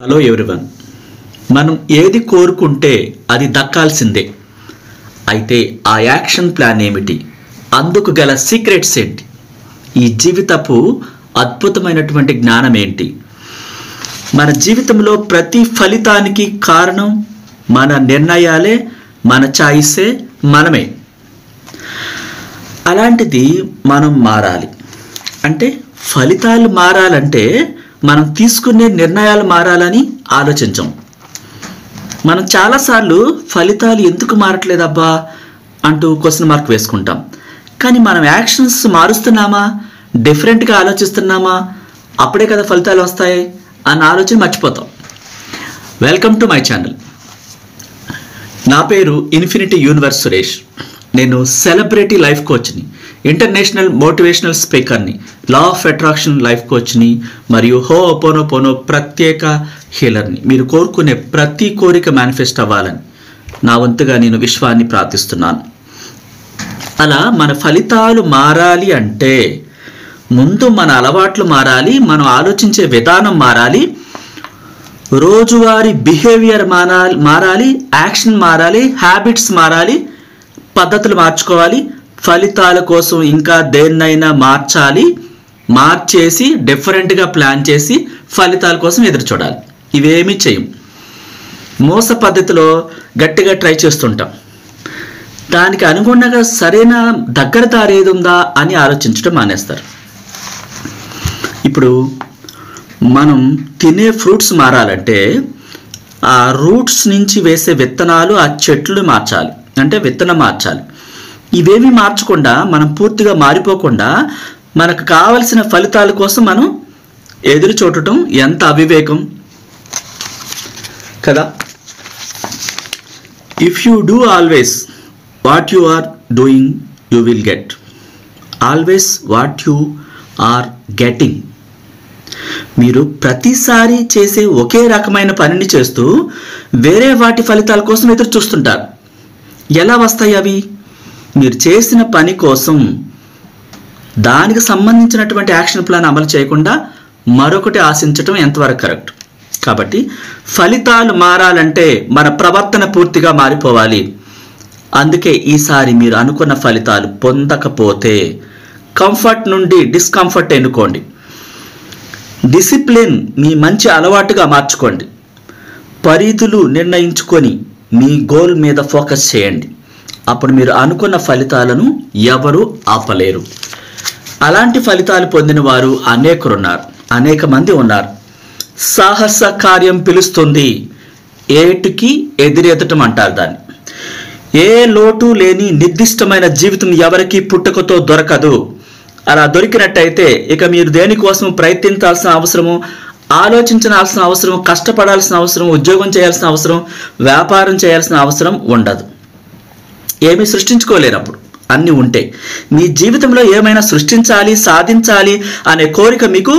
Hello everyone. మనం ఏది కోరుకుంటే అది దక్కాల్సిందే. అయితే ఆ యాక్షన్ ప్లాన్ ఏమిటి? అందుకు గల సీక్రెట్స్ ఏంటి? ఈ జీవితపు అద్భుతమైనటువంటి జ్ఞానం ఏంటి? మన జీవితంలో ప్రతి ఫలితానికి కారణం మన నిర్ణయాలే, మన చాయిసే, మనమే. అలాంటిది మనం మారాలి అంటే, ఫలితాలు మారాలంటే మనం తీసుకునే నిర్ణయాలు మారాలని ఆలోచించం. మనం చాలాసార్లు ఫలితాలు ఎందుకు మారట్లేదబ్బా అంటూ క్వశ్చన్ మార్క్ వేసుకుంటాం. కానీ మనం యాక్షన్స్ మారుస్తున్నామా, డిఫరెంట్గా ఆలోచిస్తున్నామా, అప్పుడే కదా ఫలితాలు వస్తాయి అన్న ఆలోచన మర్చిపోతాం. Welcome to my channel. నా పేరు ఇన్ఫినిటీ యూనివర్స్ సురేష్. నేను సెలబ్రిటీ లైఫ్ కోచ్ని, ఇంటర్నేషనల్ మోటివేషనల్ స్పీకర్ని, లా ఆఫ్ అట్రాక్షన్ లైఫ్ కోచ్ని మరియు హోపోనోపోనో ప్రత్యేక హీలర్ని. మీరు కోరుకునే ప్రతి కోరిక మేనిఫెస్ట్ అవ్వాలని నా వంతుగా నేను విశ్వాన్ని ప్రార్థిస్తున్నాను. అలా మన ఫలితాలు మారాలి అంటే ముందు మన అలవాట్లు మారాలి, మనం ఆలోచించే విధానం మారాలి, రోజువారీ బిహేవియర్ మారాలి, యాక్షన్ మారాలి, హ్యాబిట్స్ మారాలి, పద్ధతులు మార్చుకోవాలి. ఫలితాల కోసం ఇంకా దేన్నైనా మార్చేసి డిఫరెంట్గా ప్లాన్ చేసి ఫలితాల కోసం ఎదురు చూడాలి. ఇవేమీ చేయం. మోస పద్ధతిలో గట్టిగా ట్రై చేస్తుంటాం. దానికి అనుగుణంగా సరైన దగ్గర దారి ఏది ఉందా అని ఆలోచించడం మానేస్తారు. ఇప్పుడు మనం తినే ఫ్రూట్స్ మారాలంటే ఆ రూట్స్ నుంచి వేసే విత్తనాలు, ఆ చెట్లు మార్చాలి, అంటే విత్తనం మార్చాలి. ఇవేమీ మార్చకుండా, మనం పూర్తిగా మారిపోకుండా మనకు కావలసిన ఫలితాల కోసం మనం ఎదురు చూడటం ఎంత అవివేకం కదా. If you do always what you are doing, you will get always what you are getting. మీరు ప్రతిసారి చేసే ఒకే రకమైన పనిని చేస్తూ వేరే వాటి ఫలితాల కోసం ఎదురు చూస్తుంటారు. ఎలా వస్తాయి అవి? మీరు చేసిన పని కోసం దానికి సంబంధించినటువంటి యాక్షన్ ప్లాన్ అమలు చేయకుండా మరొకటి ఆశించటం ఎంతవరకు కరెక్ట్? కాబట్టి ఫలితాలు మారాలంటే మన ప్రవర్తన పూర్తిగా మారిపోవాలి. అందుకే ఈసారి మీరు అనుకున్న ఫలితాలు పొందకపోతే కంఫర్ట్ నుండి డిస్కంఫర్ట్ ఎన్నుకోండి. డిసిప్లిన్ మీ మంచి అలవాటుగా మార్చుకోండి. పరిధులు నిర్ణయించుకొని మీ గోల్ మీద ఫోకస్ చేయండి. అప్పుడు మీరు అనుకున్న ఫలితాలను ఎవరు ఆపలేరు. అలాంటి ఫలితాలు పొందిన వారు అనేక మంది ఉన్నారు. సాహస కార్యం పిలుస్తుంది, ఏటికి ఎదురెదటం అంటారు దాన్ని. ఏ లోటు లేని నిర్దిష్టమైన జీవితం ఎవరికి పుట్టుకతో దొరకదు. అలా దొరికినట్టయితే ఇక మీరు దేనికోసం ప్రయత్నించాల్సిన అవసరము, ఆలోచించాల్సిన అవసరం, కష్టపడాల్సిన అవసరం, ఉద్యోగం చేయాల్సిన అవసరం, వ్యాపారం చేయాల్సిన అవసరం ఉండదు. ఏమీ సృష్టించుకోలేరు. అప్పుడు అన్నీ ఉంటే మీ జీవితంలో ఏమైనా సృష్టించాలి, సాధించాలి అనే కోరిక మీకు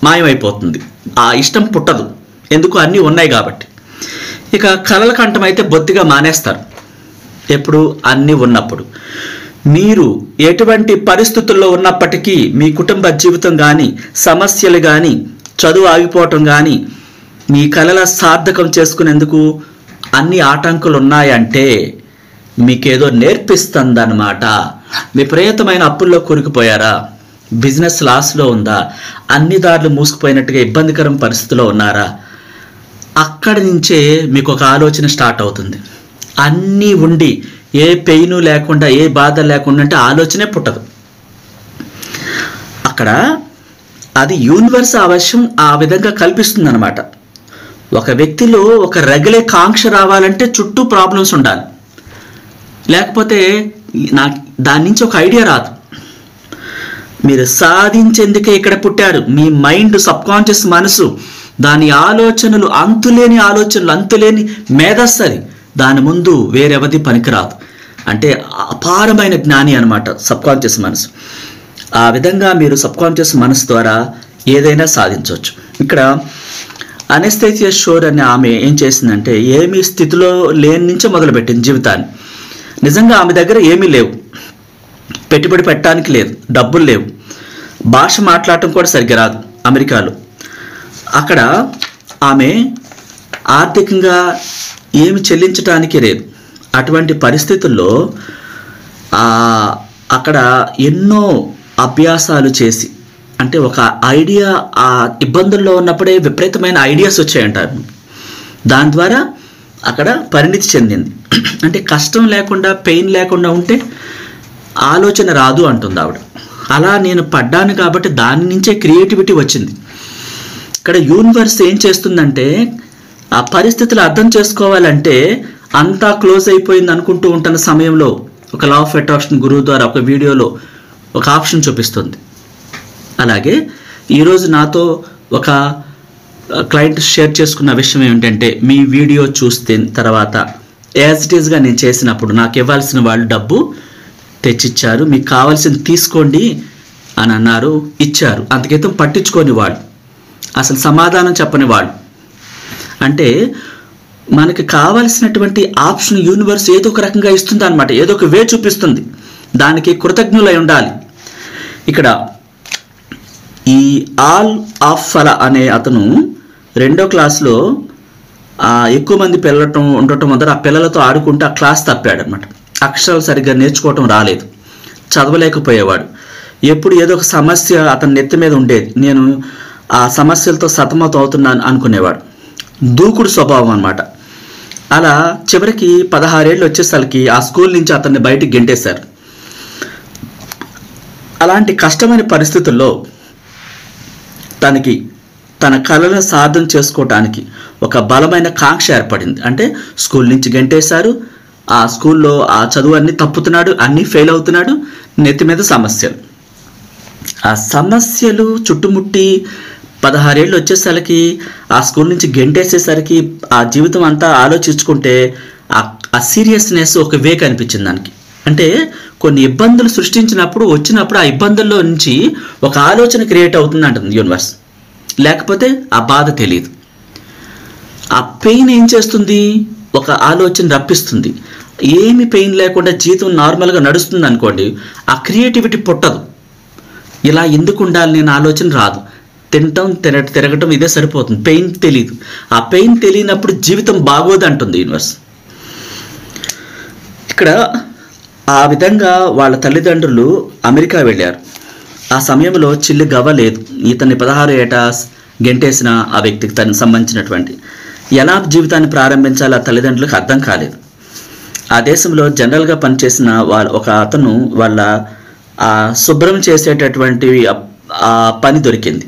మాయమైపోతుంది. ఆ ఇష్టం పుట్టదు. ఎందుకు? అన్నీ ఉన్నాయి కాబట్టి. ఇక కలల కంఠం అయితే బొత్తిగా మానేస్తారు. ఎప్పుడు? అన్నీ ఉన్నప్పుడు. మీరు ఎటువంటి పరిస్థితుల్లో ఉన్నప్పటికీ మీ కుటుంబ జీవితం కానీ, సమస్యలు కానీ, చదువు ఆగిపోవటం కానీ, మీ కలల సార్థకం చేసుకునేందుకు అన్ని ఆటంకులు ఉన్నాయంటే మీకేదో నేర్పిస్తుందన్నమాట. విపరీతమైన అప్పుల్లో కూరుకుపోయారా? బిజినెస్ లాస్లో ఉందా? అన్ని దారులు మూసుకుపోయినట్టుగా ఇబ్బందికరం పరిస్థితిలో ఉన్నారా? అక్కడి నుంచే మీకు ఒక ఆలోచన స్టార్ట్ అవుతుంది. అన్నీ ఉండి ఏ పెయిన్ లేకుండా, ఏ బాధ లేకుండా అంటే ఆలోచనే పుట్టదు. అక్కడ అది యూనివర్స్ అవశ్యం ఆ విధంగా కల్పిస్తుంది అనమాట. ఒక వ్యక్తిలో ఒక రగిలే కాంక్ష రావాలంటే చుట్టూ ప్రాబ్లమ్స్ ఉండాలి. లేకపోతే దాని నుంచి ఒక ఐడియా రాదు. మీరు సాధించేందుకే ఇక్కడ పుట్టారు. మీ మైండ్, సబ్కాన్షియస్ మనసు, దాని ఆలోచనలు అంతులేని మేధస్సు. అది దాని ముందు వేరెవది పనికిరాదు. అంటే అపారమైన జ్ఞాని అనమాట సబ్కాన్షియస్ మనసు. ఆ విధంగా మీరు సబ్కాన్షియస్ మనసు ద్వారా ఏదైనా సాధించవచ్చు. ఇక్కడ అనెస్థేసియా షోర్ అనే ఆమె ఏం చేసిందంటే, ఏమీ స్థితిలో లేని నుంచే మొదలుపెట్టింది జీవితాన్ని. నిజంగా ఆమె దగ్గర ఏమీ లేవు, పెట్టుబడి పెట్టడానికి లేదు, డబ్బులు లేవు, భాష మాట్లాడటం కూడా సరిగ్గా రాదు అమెరికాలో. అక్కడ ఆమె ఆర్థికంగా ఏమి చెల్లించడానికి లేదు. అటువంటి పరిస్థితుల్లో అక్కడ ఎన్నో అభ్యాసాలు చేసి, అంటే ఒక ఐడియా, ఆ ఇబ్బందుల్లో ఉన్నప్పుడే విపరీతమైన ఐడియాస్ వచ్చాయంటారు. దాని ద్వారా అక్కడ పరిణితి చెందింది. అంటే కష్టం లేకుండా, పెయిన్ లేకుండా ఉంటే ఆలోచన రాదు అంటుంది ఆవిడ. అలా నేను పడ్డాను కాబట్టి దాని నుంచే క్రియేటివిటీ వచ్చింది. ఇక్కడ యూనివర్స్ ఏం చేస్తుందంటే, ఆ పరిస్థితులు అర్థం చేసుకోవాలంటే అంతా క్లోజ్ అయిపోయింది అనుకుంటూ ఉంటున్న సమయంలో ఒక లా ఆఫ్ అట్రాక్షన్ గురువు ద్వారా ఒక వీడియోలో ఒక ఆప్షన్ చూపిస్తుంది. అలాగే ఈరోజు నాతో ఒక క్లయింట్ షేర్ చేసుకున్న విషయం ఏమిటంటే, మీ వీడియో చూస్తే తర్వాత యాజ్ ఇట్ ఈస్గా నేను చేసినప్పుడు నాకు ఇవ్వాల్సిన వాళ్ళు డబ్బు తెచ్చిచ్చారు, మీకు కావాల్సింది తీసుకోండి అని అన్నారు, ఇచ్చారు. అంతకితం పట్టించుకొని వాళ్ళు, అసలు సమాధానం చెప్పని వాళ్ళు. అంటే మనకి కావలసినటువంటి ఆప్షన్ యూనివర్స్ ఏదో ఒక రకంగా ఇస్తుంది అనమాట, ఏదో ఒక వే చూపిస్తుంది. దానికి కృతజ్ఞులై ఉండాలి. ఇక్కడ ఈ ఆల్ ఆఫ్ ఫల అనే అతను 2వ క్లాస్లో ఎక్కువ మంది పిల్లలు ఉండటం వల్ల ఆ పిల్లలతో ఆడుకుంటూ ఆ క్లాస్ తప్పాడు అనమాట. అక్షరాలు సరిగ్గా నేర్చుకోవటం రాలేదు, చదవలేకపోయేవాడు. ఎప్పుడు ఏదో ఒక సమస్య అతని నెత్తి మీద ఉండేది. నేను ఆ సమస్యలతో సతమతం అవుతున్నాను అనుకునేవాడు. దూకుడు స్వభావం అన్నమాట. అలా చివరికి 16 ఏళ్ళు వచ్చేసరికి ఆ స్కూల్ నుంచి అతన్ని బయటికి గెంటేశారు. అలాంటి కష్టమైన పరిస్థితుల్లో తన కళలను సాధన చేసుకోవటానికి ఒక బలమైన కాంక్ష ఏర్పడింది. అంటే స్కూల్ నుంచి గెంటేశారు, ఆ స్కూల్లో ఆ చదువు అన్నీ తప్పుతున్నాడు, అన్నీ ఫెయిల్ అవుతున్నాడు, నెత్తి మీద సమస్యలు. ఆ సమస్యలు చుట్టుముట్టి 16 ఏళ్ళు వచ్చేసరికి ఆ స్కూల్ నుంచి గెంటేసేసరికి ఆ జీవితం అంతా ఆలోచించుకుంటే ఆ సీరియస్నెస్ ఒక వే కనిపించింది దానికి. అంటే కొన్ని ఇబ్బందులు సృష్టించినప్పుడు వచ్చినప్పుడు ఆ ఇబ్బందుల్లో నుంచి ఒక ఆలోచన క్రియేట్ అవుతుంది అంటుంది యూనివర్స్. లేకపోతే ఆ బాధ తెలియదు. ఆ పెయిన్ ఏం చేస్తుంది, ఒక ఆలోచన రప్పిస్తుంది. ఏమి పెయిన్ లేకుండా జీవితం నార్మల్గా నడుస్తుంది అనుకోండి, ఆ క్రియేటివిటీ పుట్టదు. ఇలా ఎందుకు ఉండాలి నేను ఆలోచన రాదు. తిరగటం ఇదే సరిపోతుంది. పెయిన్ తెలియదు. ఆ పెయిన్ తెలియనప్పుడు జీవితం బాగోదు అంటుంది యూనివర్స్. ఇక్కడ ఆ విధంగా వాళ్ళ తల్లిదండ్రులు అమెరికా వెళ్ళారు. ఆ సమయంలో చిల్లి గవ్వ లేదు. ఇతన్ని 16 ఏట గెంటేసిన ఆ వ్యక్తికి తనకు సంబంధించినటువంటి ఎలా జీవితాన్ని ప్రారంభించాలో ఆ తల్లిదండ్రులకు అర్థం కాలేదు. ఆ దేశంలో జనరల్గా పనిచేసిన ఒక అతను వాళ్ళ శుభ్రం చేసేటటువంటి ఆ పని దొరికింది.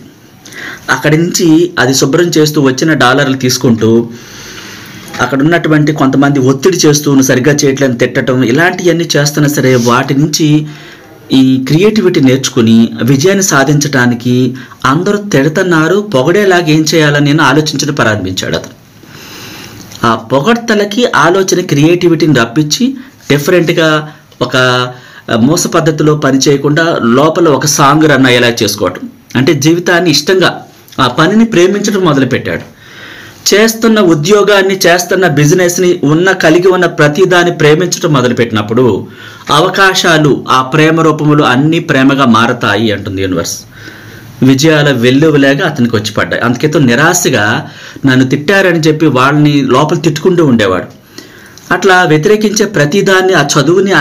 అక్కడి నుంచి అది శుభ్రం చేస్తూ వచ్చిన డాలర్లు తీసుకుంటూ అక్కడ ఉన్నటువంటి కొంతమంది ఒత్తిడి చేస్తూ సరిగ్గా చేయట్లేని తిట్టడం ఇలాంటివన్నీ చేస్తున్నా సరే వాటి నుంచి ఈ క్రియేటివిటీ నేర్చుకుని విజయాన్ని సాధించడానికి అందరూ తిడుతున్నారు, పొగడేలాగా ఏం చేయాలని నేను ఆలోచించడం ప్రారంభించాడు అతను. ఆ పొగడ్తలకి ఆలోచన క్రియేటివిటీని రప్పించి డిఫరెంట్గా ఒక మోస పద్ధతిలో పని చేయకుండా లోపల ఒక సాంగ్ రన్ అయ్యేలా చేసుకోవటం, అంటే జీవితాన్ని ఇష్టంగా ఆ పనిని ప్రేమించడం మొదలుపెట్టాడు. చేస్తున్న ఉద్యోగాన్ని, చేస్తున్న బిజినెస్ని, కలిగి ఉన్న ప్రతిదాన్ని ప్రేమించడం మొదలుపెట్టినప్పుడు అవకాశాలు ఆ ప్రేమ రూపములు అన్నీ ప్రేమగా మారతాయి అంటుంది యూనివర్స్. విజయాల వెల్లువలేగా అతనికి వచ్చి పడ్డాయి. అందుకేతో నిరాశగా నన్ను తిట్టారని చెప్పి వాళ్ళని లోపల తిట్టుకుంటూ ఉండేవాడు. అట్లా వ్యతిరేకించే ప్రతిదాన్ని, ఆ చదువుని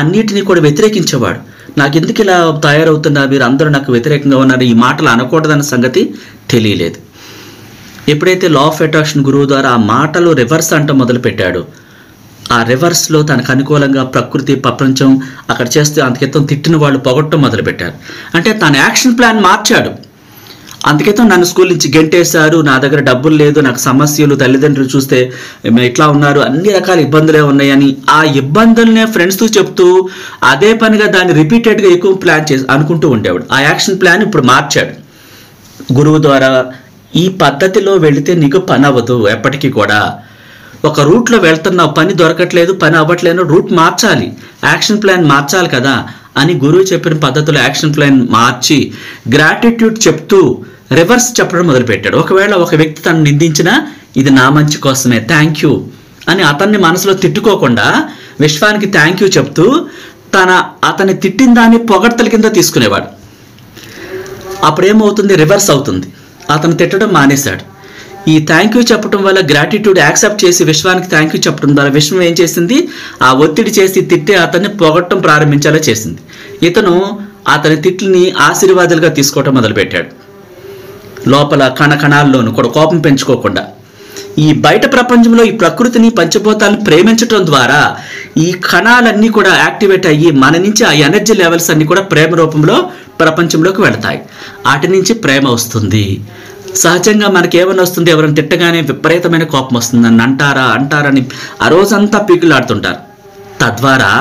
అన్నిటినీ కూడా వ్యతిరేకించేవాడు. నాకు ఎందుకు ఇలా తయారవుతున్నారు, మీరు అందరూ నాకు వ్యతిరేకంగా ఉన్నారు, ఈ మాటలు అనకూడదన్న సంగతి తెలియలేదు. ఎప్పుడైతే లా ఆఫ్ అట్రాక్షన్ గురువు ద్వారా ఆ మాటలు రివర్స్ అంట మొదలుపెట్టాడో, ఆ రివర్స్లో తనకు అనుకూలంగా ప్రకృతి, ప్రపంచం అక్కడ చేస్తే అంతకితం తిట్టిన వాళ్ళు పొగట్టడం మొదలుపెట్టారు. అంటే తన యాక్షన్ ప్లాన్ మార్చాడు. అందుకేతం నన్ను స్కూల్ నుంచి గెంటేశారు, నా దగ్గర డబ్బులు లేదు, నాకు సమస్యలు, తల్లిదండ్రులు చూస్తే ఇట్లా ఉన్నారు, అన్ని రకాల ఇబ్బందులే ఉన్నాయని ఆ ఇబ్బందులనే ఫ్రెండ్స్తో చెప్తూ అదే పనిగా దాన్ని రిపీటెడ్గా ఎక్కువ ప్లాన్ చేసి అనుకుంటూ ఉండేవాడు. ఆ యాక్షన్ ప్లాన్ ఇప్పుడు మార్చాడు గురువు ద్వారా. ఈ పద్ధతిలో వెళితే నీకు పని అవ్వదు ఎప్పటికీ కూడా. ఒక రూట్లో వెళ్తున్నావు, పని దొరకట్లేదు, పని అవ్వట్లేదు, రూట్ మార్చాలి, యాక్షన్ ప్లాన్ మార్చాలి కదా అని గురువు చెప్పిన పద్ధతిలో యాక్షన్ ప్లాన్ మార్చి గ్రాటిట్యూడ్ చెప్తూ రివర్స్ చెప్పడం మొదలుపెట్టాడు. ఒకవేళ ఒక వ్యక్తి తను నిందించినా ఇది నా మంచి కోసమే, థ్యాంక్ యూ అని అతన్ని మనసులో తిట్టుకోకుండా విశ్వానికి థ్యాంక్ యూ చెప్తూ అతన్ని తిట్టిన దాన్ని పొగడ్తల కింద తీసుకునేవాడు. అప్పుడేమవుతుంది, రివర్స్ అవుతుంది. అతను తిట్టడం మానేశాడు. ఈ థ్యాంక్ యూ చెప్పడం వల్ల, గ్రాటిట్యూడ్ యాక్సెప్ట్ చేసి విశ్వానికి థ్యాంక్ యూ చెప్పడం ద్వారా విశ్వం ఏం చేసింది? ఆ ఒత్తిడి చేసి తిట్టే అతన్ని పొగట్టం ప్రారంభించేలా చేసింది. ఇతను అతని తిట్లని ఆశీర్వాదాలుగా తీసుకోవటం మొదలుపెట్టాడు. లోపల కణకణాల్లోనూ కూడా కోపం పెంచుకోకుండా. ఈ బయట ప్రపంచంలో ఈ ప్రకృతిని, పంచభూతాలను ప్రేమించటం ద్వారా ఈ కణాలన్నీ కూడా యాక్టివేట్ అయ్యి మన నుంచి ఆ ఎనర్జీ లెవెల్స్ అన్నీ కూడా ప్రేమ రూపంలో ప్రపంచంలోకి వెళతాయి. వాటి నుంచి ప్రేమ వస్తుంది. సహజంగా మనకి ఏమైనా వస్తుంది? ఎవరైనా తిట్టగానే విపరీతమైన కోపం వస్తుంది. నన్ను అంటారని ఆ రోజంతా పీకులాడుతుంటారు. తద్వారా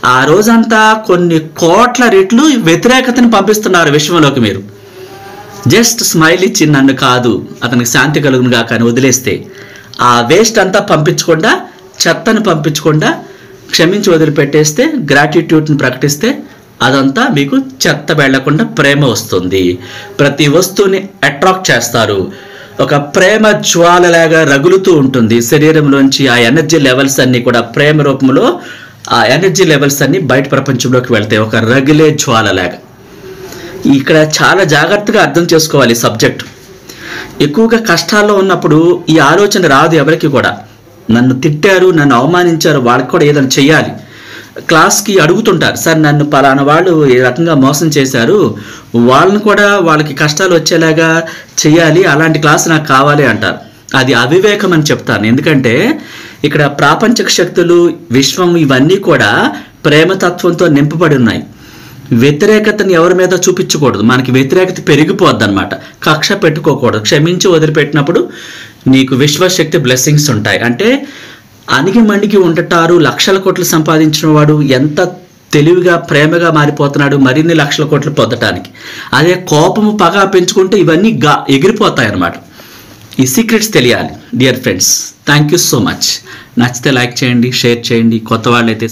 ఆ రోజంతా కొన్ని కోట్ల రెట్లు వ్యతిరేకతను పంపిస్తున్నారు విశ్వంలోకి. మీరు జస్ట్ స్మైల్ ఇచ్చి నన్ను కాదు, అతనికి శాంతి కలుగునుగా కానీ వదిలేస్తే, ఆ వేస్ట్ అంతా పంపించకుండా, చెత్తను పంపించకుండా క్షమించి వదిలిపెట్టేస్తే, గ్రాటిట్యూడ్ని ప్రకటిస్తే అదంతా మీకు చెత్త వెళ్లకుండా ప్రేమ వస్తుంది. ప్రతి వస్తువుని అట్రాక్ట్ చేస్తారు. ఒక ప్రేమ జ్వాలలాగా రగులుతూ ఉంటుంది శరీరంలోంచి. ఆ ఎనర్జీ లెవెల్స్ అన్నీ కూడా ప్రేమ రూపంలో, ఆ ఎనర్జీ లెవెల్స్ అన్నీ బయట ప్రపంచంలోకి వెళ్తాయి ఒక రగిలే జ్వాలలాగా. ఇక్కడ చాలా జాగ్రత్తగా అర్థం చేసుకోవాలి ఈ సబ్జెక్ట్. ఎక్కువగా కష్టాల్లో ఉన్నప్పుడు ఈ ఆలోచన రాదు ఎవరికి కూడా. నన్ను తిట్టారు, నన్ను అవమానించారు, వాళ్ళకి కూడా ఏదైనా చెయ్యాలి. క్లాస్కి అడుగుతుంటారు, సార్ నన్ను పలానా వాళ్ళు ఏ రకంగా మోసం చేశారు, వాళ్ళని కూడా వాళ్ళకి కష్టాలు వచ్చేలాగా చెయ్యాలి, అలాంటి క్లాస్ నాకు కావాలి అంటారు. అది అవివేకం అని చెప్తాను. ఎందుకంటే ఇక్కడ ప్రాపంచిక శక్తులు, విశ్వం ఇవన్నీ కూడా ప్రేమతత్వంతో నింపబడి ఉన్నాయి. వ్యతిరేకతని ఎవరి మీద చూపించకూడదు. మనకి వ్యతిరేకత పెరిగిపోద్ది అనమాట. కక్ష పెట్టుకోకూడదు. క్షమించి వదిలిపెట్టినప్పుడు నీకు విశ్వశక్తి బ్లెస్సింగ్స్ ఉంటాయి. అంటే అణిగి మణిగి ఉండటారు. లక్షల కోట్లు సంపాదించిన వాడు ఎంత తెలివిగా ప్రేమగా మారిపోతున్నాడు మరిన్ని లక్షల కోట్లు పొందటానికి. అదే కోపము పగా పెంచుకుంటే ఇవన్నీ ఎగిరిపోతాయి అన్నమాట. ఈ సీక్రెట్స్ తెలియాలి dear friends. Thank you so much. నచ్చితే లైక్ చేయండి, షేర్ చేయండి. కొత్త వాళ్ళైతే